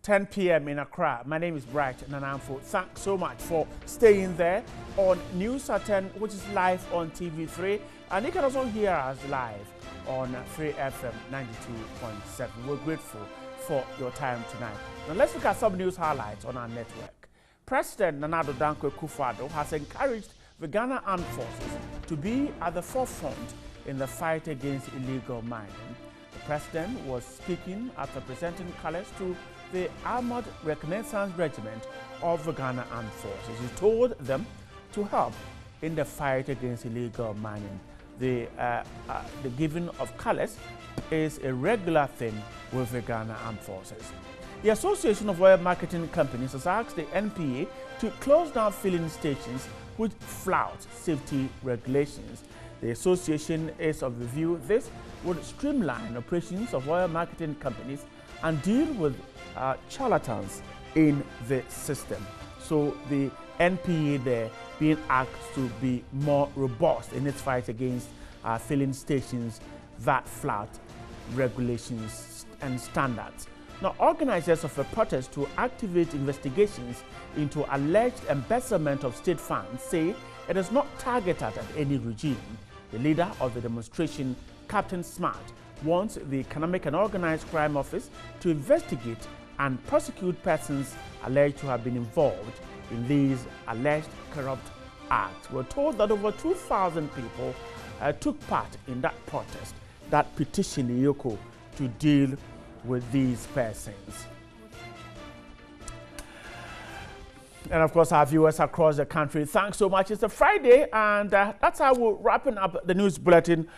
10 p.m. in Accra. My name is Bright Nanamfo. Thanks so much for staying there on News at 10, which is live on TV3. And you can also hear us live on 3FM 92.7. We're grateful for your time tonight. Now let's look at some news highlights on our network. President Nana Addo Dankwa Akufo-Addo has encouraged the Ghana Armed Forces to be at the forefront in the fight against illegal mining. The president was speaking after presenting colors to the Armored Reconnaissance Regiment of the Ghana Armed Forces. He told them to help in the fight against illegal mining. The giving of colors is a regular thing with the Ghana Armed Forces. The Association of Oil Marketing Companies has asked the NPA to close down filling stations which flout safety regulations. The association is of the view this would streamline operations of oil marketing companies and deal with charlatans in the system. So the NPA there being asked to be more robust in its fight against filling stations that flout regulations and standards. Now, organizers of the protest to activate investigations into alleged embezzlement of state funds say it is not targeted at any regime. The leader of the demonstration, Captain Smart, wants the Economic and Organized Crime Office to investigate and prosecute persons alleged to have been involved in these alleged corrupt acts. We're told that over 2,000 people took part in that protest that petitioned Iyoko to deal with these persons. And of course, our viewers across the country, thanks so much. It's a Friday, and that's how we're wrapping up the news bulletin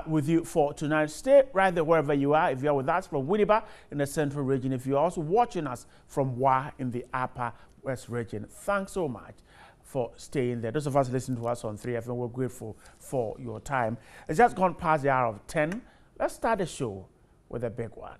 with you for tonight. Stay right there wherever you are. If you're with us from Winneba in the central region, if you're also watching us from Wa in the upper west region, thanks so much for staying there. Those of us listening to us on 3FM, we're grateful for your time. It's just gone past the hour of 10. Let's start the show with a big one.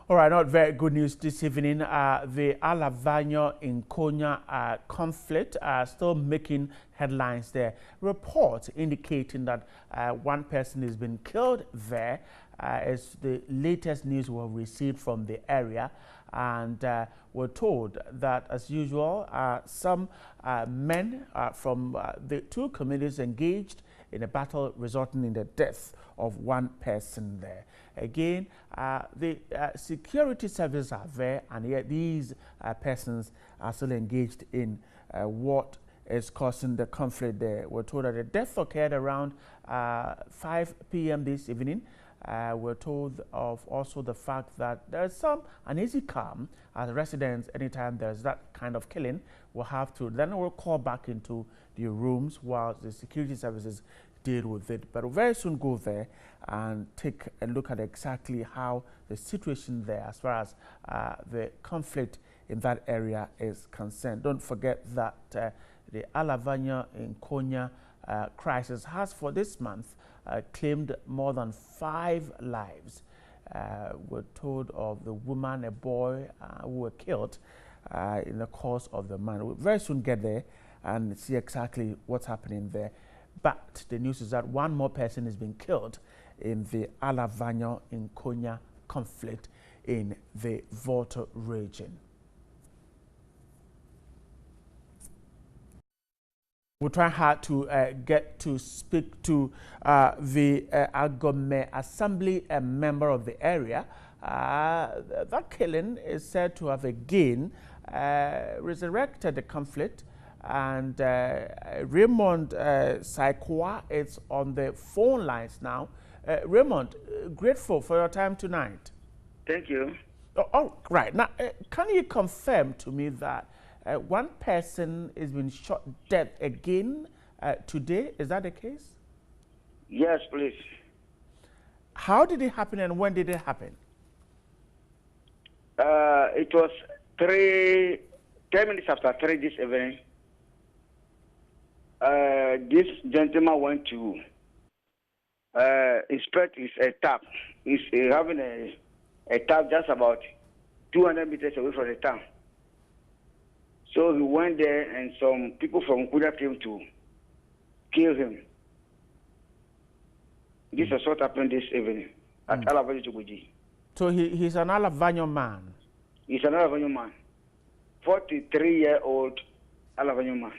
All right, not very good news this evening. The Alavanyo in Konya conflict still making headlines there. Reports indicating that one person has been killed there is the latest news we've received from the area. And we're told that, as usual, some men from the two communities engaged in a battle resulting in the death of one person there. Again, the security services are there, and yet these persons are still engaged in what is causing the conflict there. We're told that the death occurred around 5 p.m. this evening. We're told of also the fact that there is some uneasy calm as residents. Anytime there's that kind of killing, we'll have to then we'll call back into the rooms while the security services deal with it. But we'll very soon go there and take a look at exactly how the situation there as far as the conflict in that area is concerned. Don't forget that the Alavanya in Konya crisis has for this month claimed more than 5 lives. We're told of the woman, a boy who were killed in the course of the month. We'll very soon get there and see exactly what's happening there. But the news is that one more person has been killed in the Alavanyo in Konya conflict in the Volta region. We'll try hard to get to speak to the Agome Assembly member of the area. That killing is said to have again resurrected the conflict. And Raymond Saikwa is on the phone lines now. Raymond, grateful for your time tonight. Thank you. Oh, right. Now, can you confirm to me that one person has been shot dead again today. Is that the case? Yes, please. How did it happen and when did it happen? It was 10 minutes after 3 this evening. This gentleman went to inspect his tap. He's having a tap just about 200 meters away from the town. So he went there, and some people from Konya came to kill him. This is what happened this evening at Alavanyo Chukwuji. So he's an Alavanyo man? He's an Alavanyo man. 43-year-old Alavanyo man.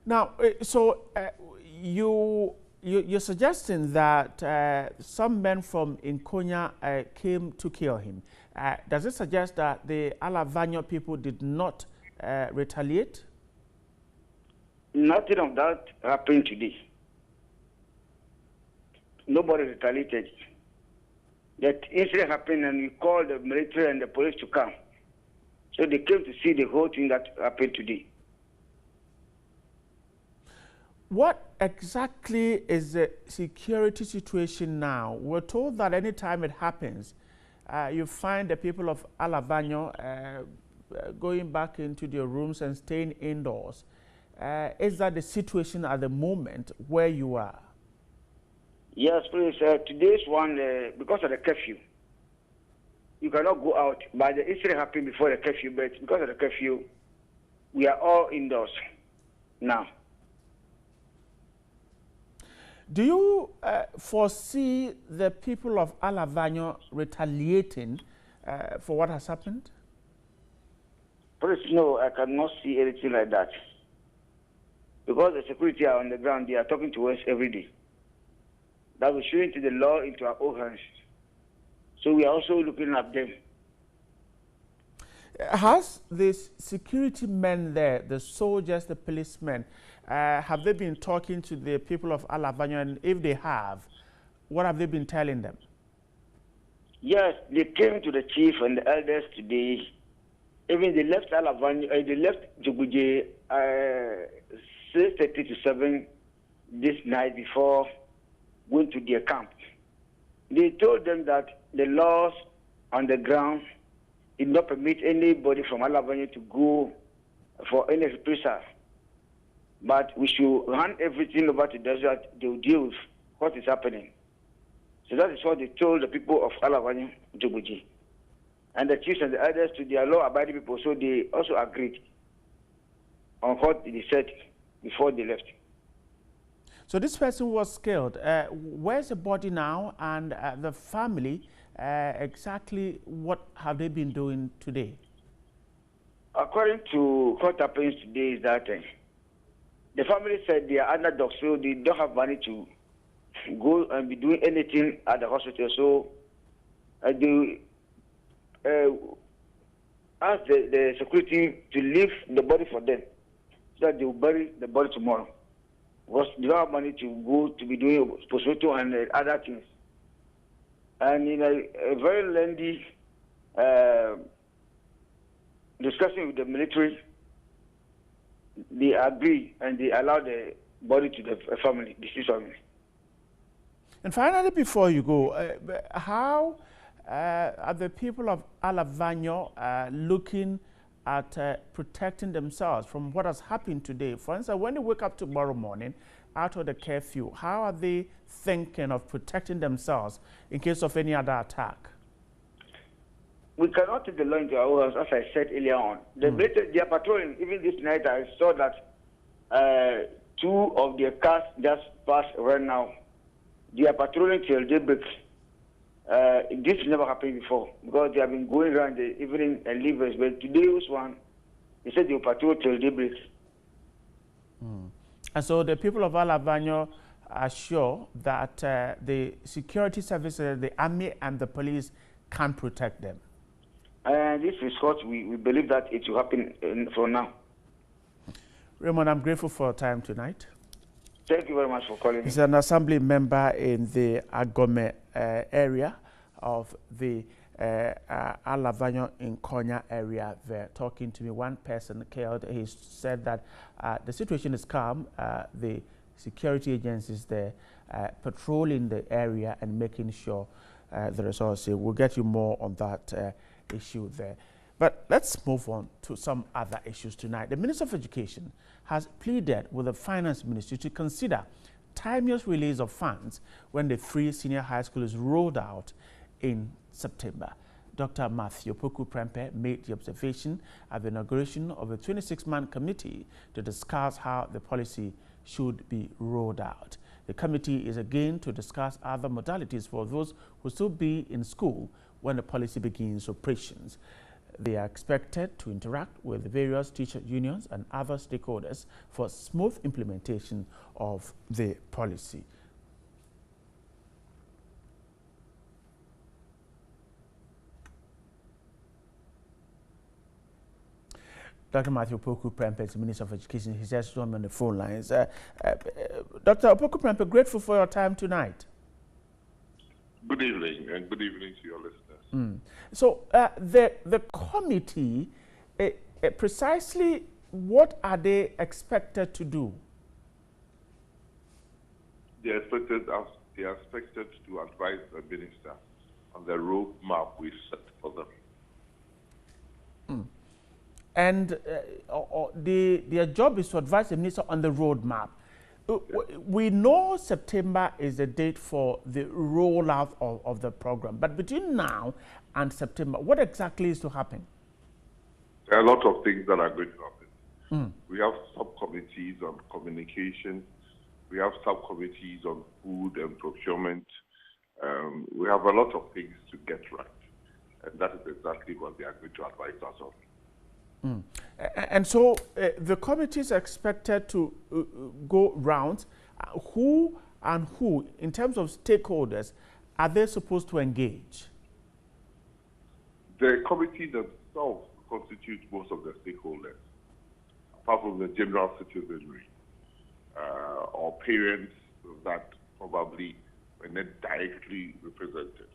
Now, so you're suggesting that some men from Konya came to kill him. Does it suggest that the Alavanyo people did not retaliate? Nothing of that happened today. Nobody retaliated. That incident happened, and we called the military and the police to come. So they came to see the whole thing that happened today. What exactly is the security situation now? We're told that any time it happens, you find the people of Alavanyo going back into their rooms and staying indoors. Is that the situation at the moment where you are? Yes, please. Today's one, because of the curfew, you cannot go out. But the incident happened before the curfew, but because of the curfew, we are all indoors now. Do you foresee the people of Alavanyo retaliating for what has happened? Please, no, I cannot see anything like that. Because the security are on the ground, they are talking to us every day. That will show into the law into our own hands. So we are also looking at them. Has the security men there, the soldiers, the policemen, have they been talking to the people of Alavanyo? And if they have, what have they been telling them? Yes, they came to the chief and the elders today. Even they left Alavanyo, they left Joguje 6:30 to 7 this night before going to their camp. They told them that the laws on the ground did not permit anybody from Alavanyo to go for any reprisal. But we should hand everything over to them so that they will deal with what is happening. So that is what they told the people of Alavanyo, Joguji. And the chiefs and the elders to their law-abiding people, so they also agreed on what they said before they left. So this person was killed. Where's the body now, and the family, exactly what have they been doing today? According to what happens today is that the family said they are underdogs, so they don't have money to go and be doing anything at the hospital. So they asked the security to leave the body for them, so that they will bury the body tomorrow. Because they don't have money to go to be doing postmortem and other things. And in a very lengthy discussion with the military, they agree and they allow the body to the family, deceased family. And finally, before you go, how are the people of Alavanyo looking at protecting themselves from what has happened today? For instance, when they wake up tomorrow morning out of the curfew, how are they thinking of protecting themselves in case of any other attack? We cannot take the law into our hands, as I said earlier on. They are patrolling. Even this night, I saw that 2 of their cars just passed right now. They are patrolling till daybreak. This never happened before because they have been going around the evening and leavers. But today's one, they said they will patrol till daybreak. And so the people of Alavanyo are sure that the security services, the army and the police can protect them. And this is what we believe that it will happen from now. Raymond, I'm grateful for your time tonight. Thank you very much for calling me. He's an assembly member in the Agome area of the Alavanyo in Konya area there talking to me. One person killed. He said that the situation is calm. The security agencies there patrolling the area and making sure the results. We'll get you more on that issue there. But let's move on to some other issues tonight. The Minister of Education has pleaded with the Finance Ministry to consider timeous release of funds when the free senior high school is rolled out in September. Dr. Matthew Poku Prempeh made the observation at the inauguration of a 26-man committee to discuss how the policy should be rolled out. The committee is again to discuss other modalities for those who still be in school when the policy begins operations. They are expected to interact with the various teacher unions and other stakeholders for smooth implementation of the policy. Dr. Matthew Poku Prempeh is the Minister of Education. He's just on the phone lines. Dr. Poku Prempeh, grateful for your time tonight. Good evening, and good evening to your listeners. So the committee, precisely what are they expected to do? They are expected to advise the minister on the roadmap we set for them. And their job is to advise the minister on the roadmap. We know September is the date for the rollout of the program, but between now and September, what exactly is to happen? There are a lot of things that are going to happen. We have subcommittees on communication. We have subcommittees on food and procurement. We have a lot of things to get right, and that is exactly what they are going to advise us on. And so the committee is expected to go round. Who and who, in terms of stakeholders, are they supposed to engage? The committee themselves constitutes most of the stakeholders, apart from the general citizenry or parents that probably were not directly represented.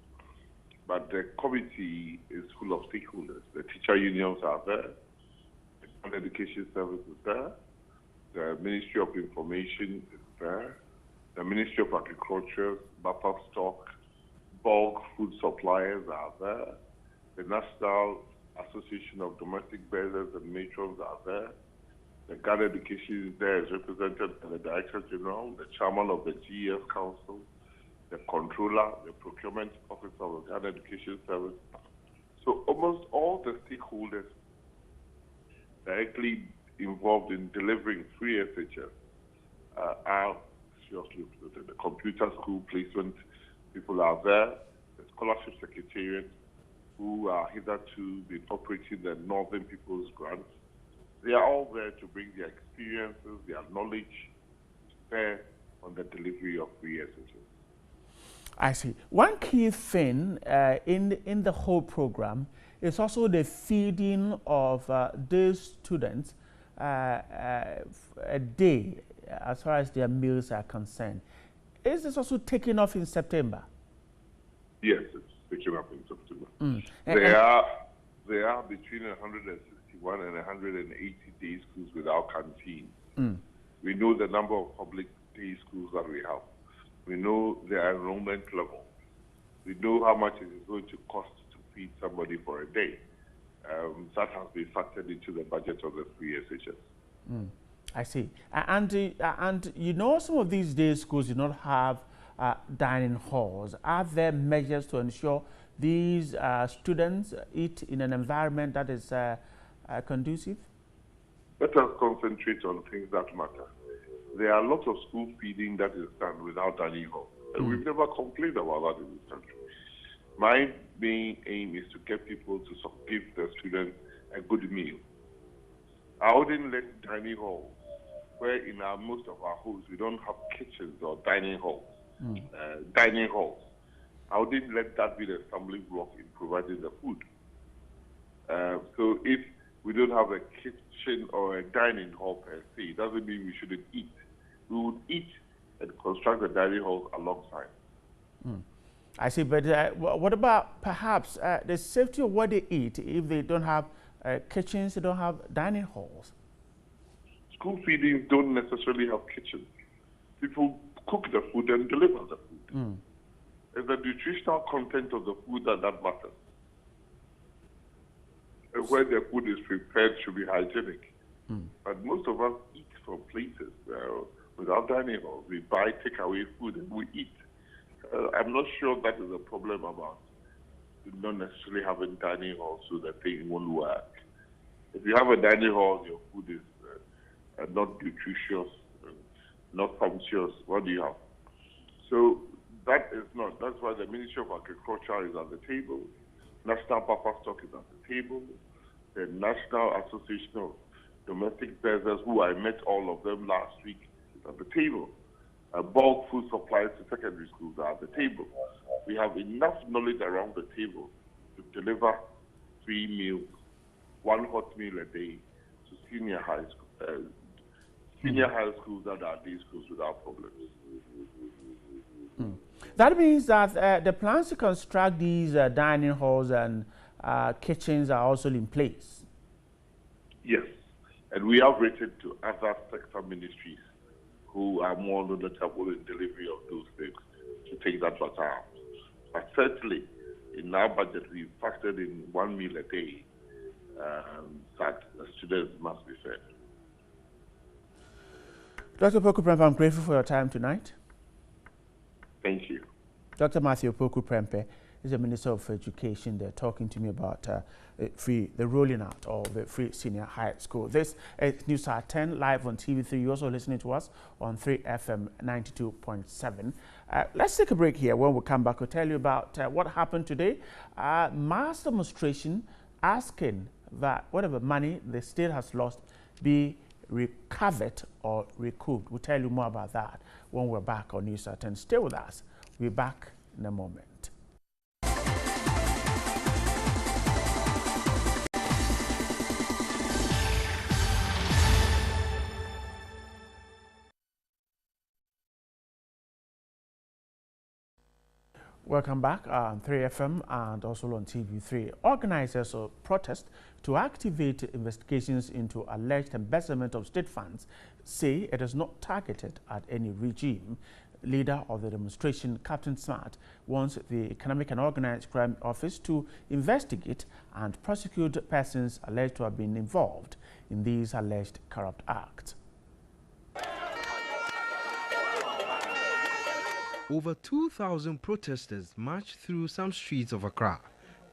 But the committee is full of stakeholders. The teacher unions are there. The Education Service is there. The Ministry of Information is there. The Ministry of Agriculture, buffer stock, bulk food suppliers are there. The National Association of Domestic Builders and Matrons are there. The Ghana Education is there, is represented by the Director General, the Chairman of the GES Council, the Controller, the Procurement Officer of the Ghana Education Service. So almost all the stakeholders directly involved in delivering free SHS are seriously represented. The computer school placement people are there, the scholarship secretariat who are hitherto been operating the Northern People's Grants. They are all there to bring their experiences, their knowledge to bear on the delivery of free SHS. I see. One key thing in the whole program is also the feeding of these students a day as far as their meals are concerned. Is this also taking off in September? Yes, it's taking off in September. There are between 161 and 180 day schools without canteens. We know the number of public day schools that we have. We know their enrollment level. We know how much it is going to cost to feed somebody for a day. That has been factored into the budget of the free SHS. I see. And you know, some of these day schools do not have dining halls. Are there measures to ensure these students eat in an environment that is conducive? Let us concentrate on things that matter. There are lots of school feeding that is done without dining hall. And we've never complained about that in this country. My main aim is to get people to give the students a good meal. I wouldn't let dining halls, where in most of our homes we don't have kitchens or dining halls. I wouldn't let that be the stumbling block in providing the food. So if we don't have a kitchen or a dining hall per se, it doesn't mean we shouldn't eat. We would eat and construct the dining halls alongside. I see, but what about perhaps the safety of what they eat if they don't have kitchens, they don't have dining halls? School feedings don't necessarily have kitchens. People cook the food and deliver the food. It's the nutritional content of the food that matters. And where the food is prepared should be hygienic. But most of us eat from places without dining halls. We buy takeaway food and we eat. I'm not sure that is a problem about not necessarily having dining halls so that thing won't work. If you have a dining hall, your food is not nutritious, not sumptuous. What do you have? So that's why the Ministry of Agriculture is at the table. National Buffer Stock is at the table. The National Association of Domestic Bearers, who I met all of them last week, is at the table. Bulk food supplies to secondary schools are at the table. We have enough knowledge around the table to deliver 3 meals, 1 hot meal a day to senior high schools that are day schools without problems. That means that the plans to construct these dining halls and kitchens are also in place. Yes, and we have written to other sector ministries who are more knowledgeable in delivery of those things to take that baton. But certainly, in our budget, we factored in 1 meal a day that the students must be fed. Dr. Opoku Prempeh, I'm grateful for your time tonight. Thank you. Dr. Matthew Opoku Prempeh is the Minister of Education. They're talking to me about the rolling out of the free senior high school. This is News at 10 live on TV3. You're also listening to us on 3FM 92.7. Let's take a break here. When we come back, we'll tell you about what happened today. Mass demonstration asking that whatever money the state has lost be recovered or recouped. We'll tell you more about that when we're back on News at 10. Stay with us. We'll be back in a moment. Welcome back on 3FM and also on TV3. Organizers of protest to activate investigations into alleged embezzlement of state funds say it is not targeted at any regime. Leader of the demonstration, Captain Smart, wants the Economic and Organized Crime Office to investigate and prosecute persons alleged to have been involved in these alleged corrupt acts. Over 2,000 protesters marched through some streets of Accra.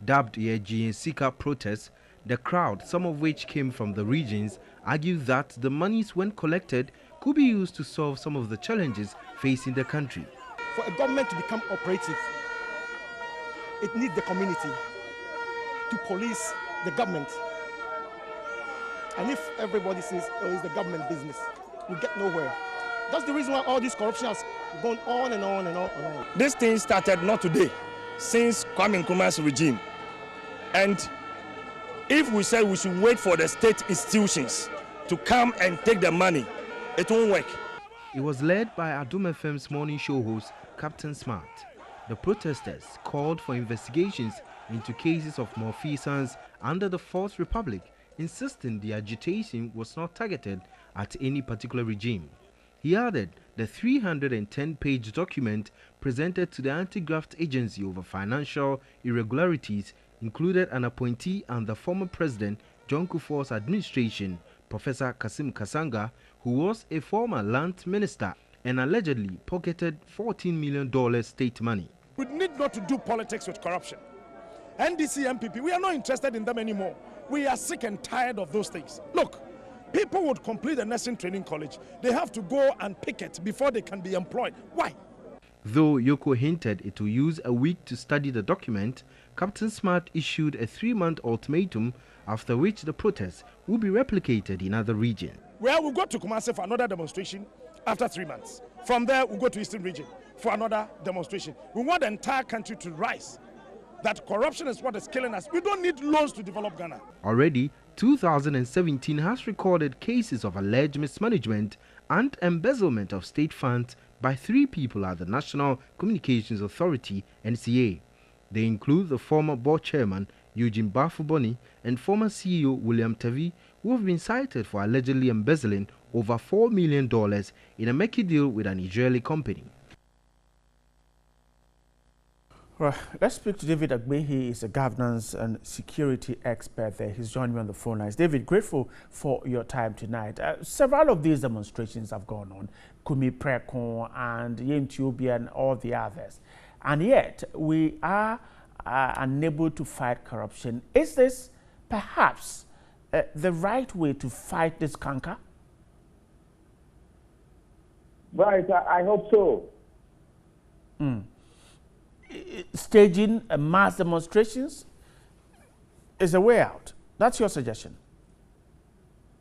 Dubbed Yeji and Sika protests, the crowd, some of which came from the regions, argued that the monies, when collected, could be used to solve some of the challenges facing the country. For a government to become operative, it needs the community to police the government. And if everybody says, oh, it's the government business, we get nowhere. That's the reason why all this corruption has gone on and on and on and on. This thing started not today, since Kwame Nkrumah's regime. And if we say we should wait for the state institutions to come and take the money, it won't work. It was led by Adum FM's morning show host, Captain Smart. The protesters called for investigations into cases of malfeasance under the Fourth Republic, insisting the agitation was not targeted at any particular regime. He added the 310-page document presented to the Anti-Graft Agency over financial irregularities included an appointee and the former president John Kufuor's administration, Professor Kasim Kasanga, who was a former land minister and allegedly pocketed $14 million state money. We need not to do politics with corruption. NDC MPP, we are not interested in them anymore. We are sick and tired of those things. Look, people would complete a nursing training college. They have to go and picket before they can be employed. Why? Though Yoko hinted it will use a week to study the document, Captain Smart issued a 3-month ultimatum, after which the protests will be replicated in other regions. Well, we'll go to Kumasi for another demonstration after 3 months. From there, we'll go to Eastern Region for another demonstration. We want the entire country to rise. That corruption is what is killing us. We don't need loans to develop Ghana. Already, 2017 has recorded cases of alleged mismanagement and embezzlement of state funds by 3 people at the National Communications Authority (NCA). They include the former board chairman Eugene Bafuboni and former CEO William Tavi, who have been cited for allegedly embezzling over $4 million in a murky deal with an Israeli company. Right. Let's speak to David Agbe. He is a governance and security expert there. He's joining me on the phone lines. David, grateful for your time tonight. Several of these demonstrations have gone on, Kumi Prekon and Yentubia and all the others. And yet, we are unable to fight corruption. Is this perhaps the right way to fight this canker? Right, I hope so. Staging mass demonstrations is a way out. That's your suggestion?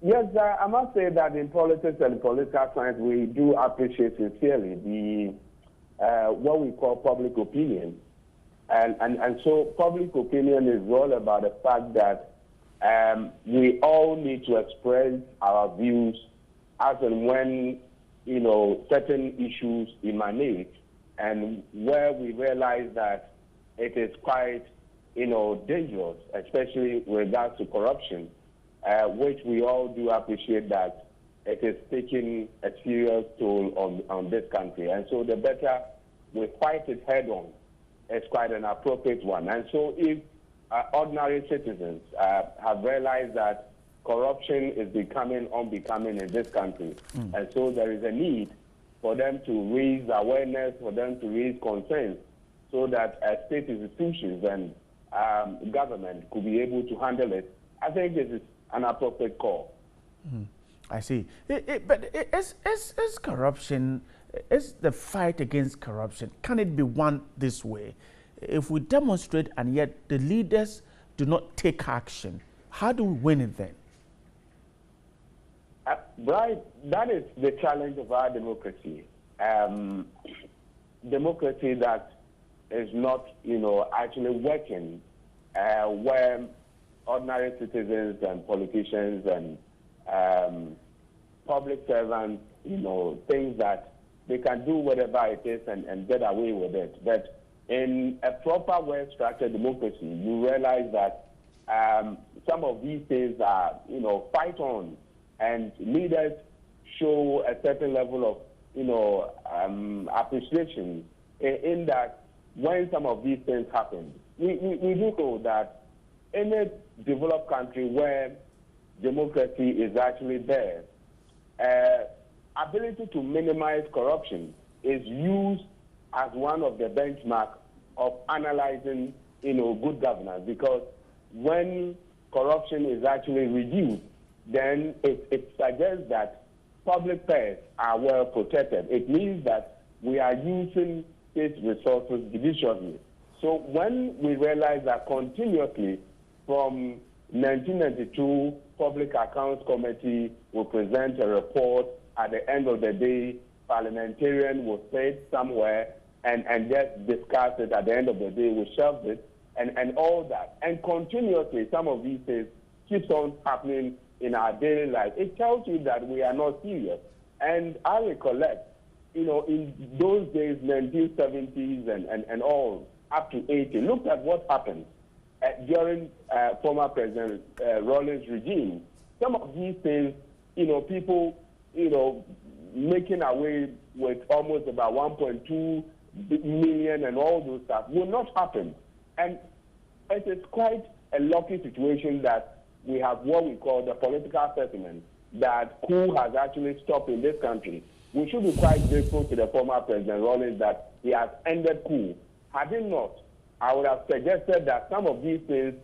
Yes, I must say that in politics and political science, we do appreciate sincerely the what we call public opinion. And so public opinion is all about the fact that we all need to express our views as and when, certain issues emanate, and where we realize that it is quite, dangerous, especially with regards to corruption, which we all do appreciate that it is taking a serious toll on this country. And so the better we fight it head on, it's quite an appropriate one. And so if ordinary citizens have realized that corruption is becoming unbecoming in this country, and so there is a need for them to raise awareness, for them to raise concerns, so that state institutions and government could be able to handle it, I think this is an appropriate call. I see. But is corruption, is the fight against corruption, can it be won this way? If we demonstrate and yet the leaders do not take action, how do we win it then? Right, that is the challenge of our democracy. Democracy that is not, actually working, where ordinary citizens and politicians and public servants, things that they can do whatever it is and get away with it. But in a proper, well-structured democracy, you realize that some of these things are, fight on, and leaders show a certain level of, appreciation in that when some of these things happen. We do know that in a developed country where democracy is actually there, ability to minimize corruption is used as one of the benchmarks of analyzing, good governance, because when corruption is actually reduced, then it suggests that public purse are well protected. It means that we are using state resources judiciously. So when we realize that continuously from 1992, Public Accounts Committee will present a report. At the end of the day, parliamentarian will sit somewhere and just discuss it. At the end of the day, we shelve it and all that. And continuously, some of these things keeps on happening in our daily life. It tells you that we are not serious. And I recollect, in those days, 1970s and all, up to 80, look at what happened during former President Rawlings' regime. Some of these things, people, making away with almost about 1.2 million and all those stuff will not happen. And it is quite a lucky situation that we have what we call the political settlement that coup has actually stopped in this country. We should be quite grateful to the former President Rawlings that he has ended coup. Had he not, I would have suggested that some of these things,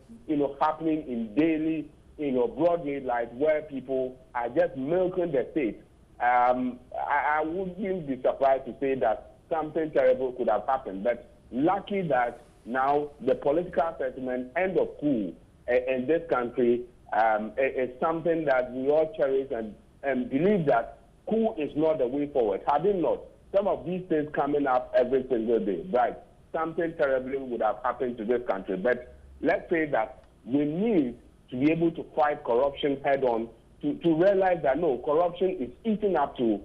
happening in daily, broad daylight where people are just milking the state. I wouldn't be surprised to say that something terrible could have happened. But lucky that now the political settlement, end of coup in this country, is something that we all cherish and believe that coup is not the way forward. Had it not, some of these things coming up every single day, right? Something terribly would have happened to this country. But let's say that we need to be able to fight corruption head on, to realize that no, corruption is eating up to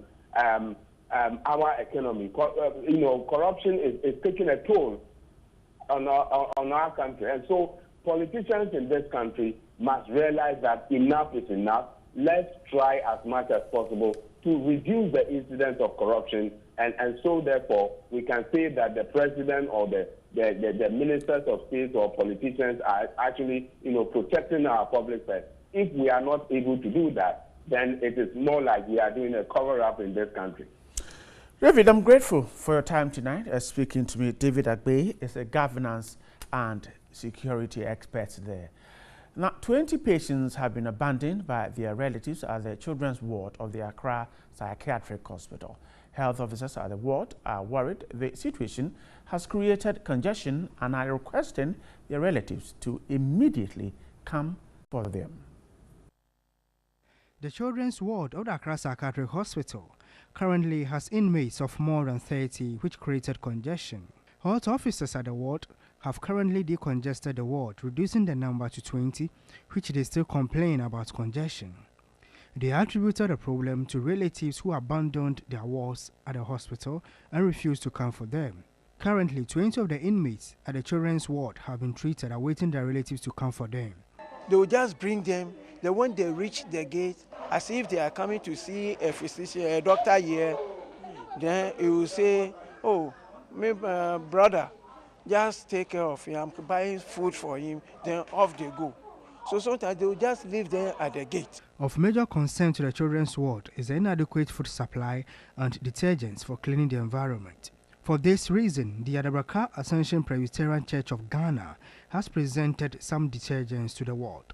our economy. Corruption is taking a toll on our country. And so politicians in this country must realize that enough is enough. Let's try as much as possible to reduce the incidence of corruption. And so, therefore, we can say that the president or the ministers of state or politicians are actually, protecting our public purse. If we are not able to do that, then it is more like we are doing a cover-up in this country. David, I'm grateful for your time tonight. Speaking to me, David Agbe is a governance and security expert there. Now, 20 patients have been abandoned by their relatives at the children's ward of the Accra Psychiatric Hospital. Health officers at the ward are worried the situation has created congestion and are requesting their relatives to immediately come for them. The children's ward of the Accra Psychiatric Hospital currently has inmates of more than 30, which created congestion. Health officers at the ward have currently decongested the ward, reducing the number to 20, which they still complain about congestion. They attributed the problem to relatives who abandoned their wards at the hospital and refused to come for them. Currently, 20 of the inmates at the children's ward have been treated, awaiting their relatives to come for them. They will just bring them. Then when they reach the gate, as if they are coming to see a physician, a doctor here, then he will say, "Oh, my brother, just take care of him. I'm buying food for him." Then off they go. So sometimes they will just leave them at the gate. Of major concern to the children's ward is the inadequate food supply and detergents for cleaning the environment. For this reason, the Adabraka Ascension Presbyterian Church of Ghana has presented some detergents to the ward.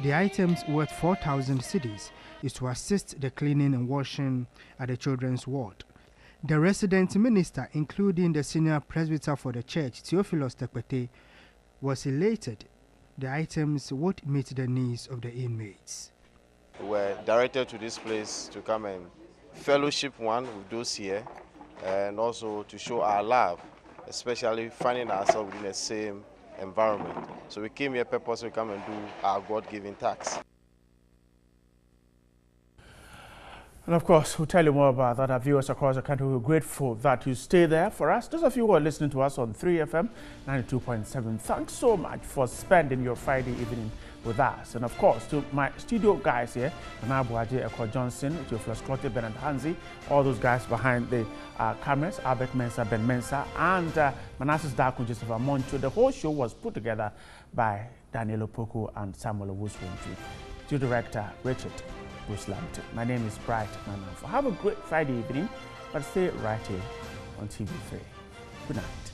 The items worth 4,000 cedis is to assist the cleaning and washing at the children's ward. The resident minister, including the senior presbyter for the church, Theophilus Tekwete, was elated the items would meet the needs of the inmates. We were directed to this place to come and fellowship with those here, and also to show our love, especially finding ourselves within the same environment. So we came here purposely to come and do our God-given task. And of course, we'll tell you more about that. Our viewers across the country, we're grateful that you stay there for us. Those of you who are listening to us on 3FM 92.7, thanks so much for spending your Friday evening with us. And of course, to my studio guys here, Anabuaje Eko Johnson, Theophilus Clotte, Bernard Hanzi, all those guys behind the cameras, Albert Mensah, Ben Mensah, and Manassas Daku, Joseph Moncho. The whole show was put together by Daniel Opoku and Samuel Owusu. Studio director, Richard. My name is Bright Manafo. Have a great Friday evening, but stay right here on TV3. Good night.